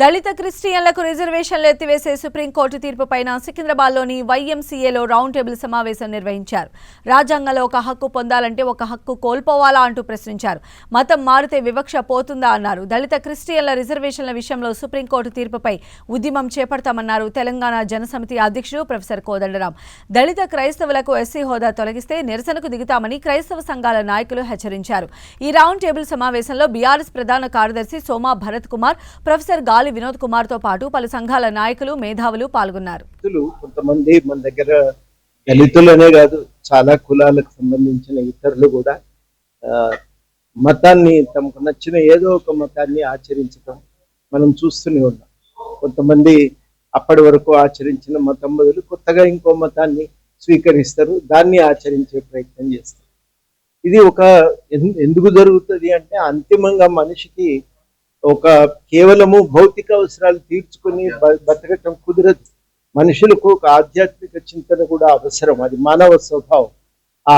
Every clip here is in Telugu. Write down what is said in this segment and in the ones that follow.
దళిత క్రిస్టియన్లకు రిజర్వేషన్లు ఎత్తివేసే సుప్రీంకోర్టు తీర్పుపైన సికింద్రాబాద్లోని వైఎంసీఏలో రౌండ్ టేబుల్ సమావేశం నిర్వహించారు. రాజ్యాంగంలో ఒక హక్కు పొందాలంటే ఒక హక్కు కోల్పోవాలా అంటూ ప్రశ్నించారు. మతం మారితే వివక్ష పోతుందా అన్నారు. దళిత క్రిస్టియన్ల రిజర్వేషన్ల విషయంలో సుప్రీంకోర్టు తీర్పుపై ఉద్యమం చేపడతామన్నారు తెలంగాణ జనసమితి అధ్యక్షుడు ప్రొఫెసర్ కోదండరాం. దళిత క్రైస్తవులకు ఎస్సీ హోదా తొలగిస్తే నిరసనకు దిగుతామని క్రైస్తవ సంఘాల నాయకులు హెచ్చరించారు. ఈ రౌండ్ టేబుల్ సమావేశంలో బీఆర్ఎస్ ప్రధాన కార్యదర్శి సోమా భరత్ కుమార్, ప్రొఫెసర్ గాలి వినోద్ కుమార్ తో పాటు పలు సంఘాల నాయకులు, మేధావులు పాల్గొన్నారు. కొంతమంది మన దగ్గర దళితులనే కాదు, చాలా కులాలకు సంబంధించిన ఇతరులు కూడా మతాన్ని, తమకు నచ్చిన ఏదో ఒక మతాన్ని ఆచరించడం మనం చూస్తూనే ఉన్నాం. కొంతమంది అప్పటి వరకు ఆచరించిన మతం బదులు కొత్తగా ఇంకో మతాన్ని స్వీకరిస్తారు, దాన్ని ఆచరించే ప్రయత్నం చేస్తారు. ఇది ఎందుకు జరుగుతుంది అంటే, అంతిమంగా మనిషికి ఒక కేవలము భౌతిక అవసరాలు తీర్చుకుని బతకటం కుదరదు. మనుషులకు ఒక ఆధ్యాత్మిక చింతన కూడా అవసరం, అది మానవ స్వభావం. ఆ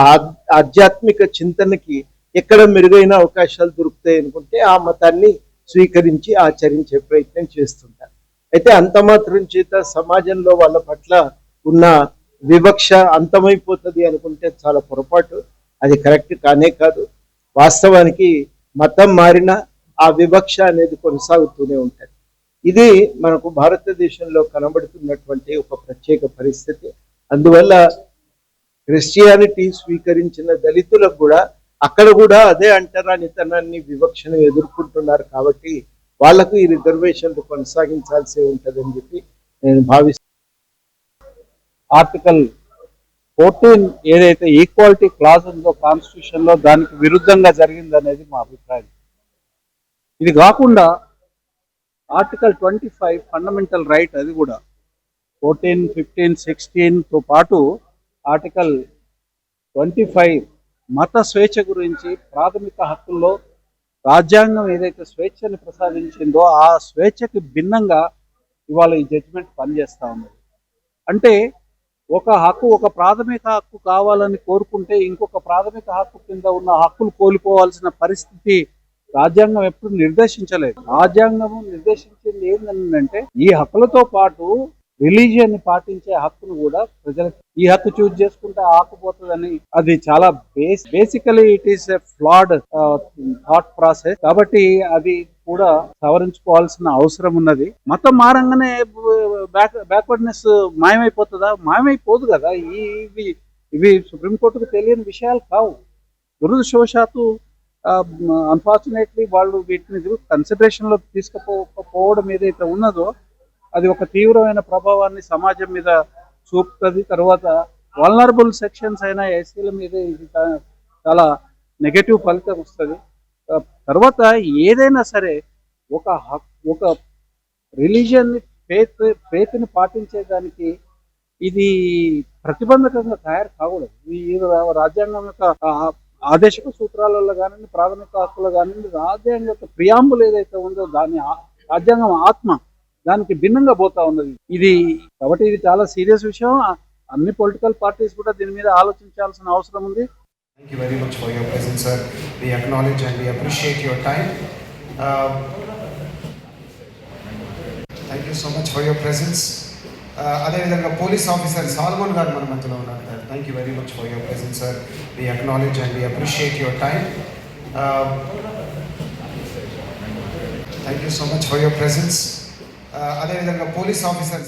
ఆధ్యాత్మిక చింతనకి ఎక్కడ మెరుగైన అవకాశాలు దొరుకుతాయి అనుకుంటే ఆ మతాన్ని స్వీకరించి ఆచరించే ప్రయత్నం చేస్తుంటారు. అయితే అంత మాత్రం చేత సమాజంలో వాళ్ళ పట్ల ఉన్న వివక్ష అంతమైపోతుంది అనుకుంటే చాలా పొరపాటు. అది కరెక్ట్ కానే కాదు. వాస్తవానికి మతం మారినా ఆ వివక్ష అనేది కొనసాగుతూనే ఉంటుంది. ఇది మనకు భారతదేశంలో కనబడుతున్నటువంటి ఒక ప్రత్యేక పరిస్థితి. అందువల్ల క్రిస్టియానిటీ స్వీకరించిన దళితులకు కూడా అక్కడ కూడా అదే అంటరానితనాన్ని, వివక్షను ఎదుర్కొంటున్నారు. కాబట్టి వాళ్లకు ఈ రిజర్వేషన్లు కొనసాగించాల్సి ఉంటుందని చెప్పి నేను భావిస్తున్నాను. ఆర్టికల్ 14 ఏదైతే ఈక్వాలిటీ క్లాజ్ ఉందో కాన్స్టిట్యూషన్ లో, దానికి విరుద్ధంగా జరిగిందనేది మా అభిప్రాయం. ఇది కాకుండా ఆర్టికల్ 25 ఫండమెంటల్ రైట్, అది కూడా 14, 15, 16తో పాటు ఆర్టికల్ 25 మత స్వేచ్ఛ గురించి, ప్రాథమిక హక్కుల్లో రాజ్యాంగం ఏదైతే స్వేచ్ఛని ప్రసాదించిందో ఆ స్వేచ్ఛకి భిన్నంగా ఇవాళ ఈ జడ్జిమెంట్ పనిచేస్తూ ఉన్నది. అంటే ఒక హక్కు, ఒక ప్రాథమిక హక్కు కావాలని కోరుకుంటే ఇంకొక ప్రాథమిక హక్కు కింద ఉన్న హక్కులు కోల్పోవాల్సిన పరిస్థితి రాజ్యాంగం ఎప్పుడు నిర్దేశించలేదు. రాజ్యాంగము నిర్దేశించింది ఏంటంటే, ఈ హక్కులతో పాటు రిలీజియన్ ని పాటించే హక్కును కూడా ప్రజలకు, ఈ హక్కు చూజ్ చేసుకుంటే ఆకుపోతుందని, అది చాలా basically it is a ఫ్లాడ్ thought process. కాబట్టి అది కూడా సవరించుకోవాల్సిన అవసరం ఉన్నది. మతం మారంగానే బ్యాక్వర్డ్నెస్ మాయమైపోతుందా? మాయమైపోదు కదా. ఇవి సుప్రీంకోర్టుకు తెలియని విషయాలు కావు. దురదృష్టవశాత్తు అన్ఫార్చునేట్లీ వాళ్ళు వీటిని కన్సిడరేషన్ లో తీసుకుపోవడం ఏదైతే ఉన్నదో అది ఒక తీవ్రమైన ప్రభావాన్ని సమాజం మీద చూపుతుంది. తర్వాత వల్నరబుల్ సెక్షన్స్ అయిన ఎస్సీల మీద ఇది చాలా నెగటివ్ ఫలితం వస్తుంది. తర్వాత ఏదైనా సరే ఒక రిలీజియన్ ఫేత్ని పాటించేదానికి ఇది ప్రతిబంధకంగా తయారు కాకూడదు. ఈ రాజ్యాంగం యొక్క ఆదేశక సూత్రాలలో కానివ్వండి, ప్రాథమిక హక్కులు కానివ్వండి, రాజ్యాంగం యొక్క ప్రియాంబుల్ ఏదైతే ఉందో దాని రాజ్యాంగం ఆత్మ దానికి భిన్నంగా పోతా ఉన్నది ఇది. కాబట్టి ఇది చాలా సీరియస్ విషయం. అన్ని పొలిటికల్ పార్టీస్ కూడా దీని మీద ఆలోచించాల్సిన అవసరం ఉంది. Thank you very much for your presence, sir. We acknowledge and we appreciate your time. Thank you so much for your presence. అదేవిధంగా పోలీస్ ఆఫీసర్ సాల్మన్ గారు మన మధ్యలో ఉన్నారు. Thank you very much for your presence, sir. We acknowledge and we appreciate your time. Thank you so much for your presence. అదేవిధంగా పోలీస్ ఆఫీసర్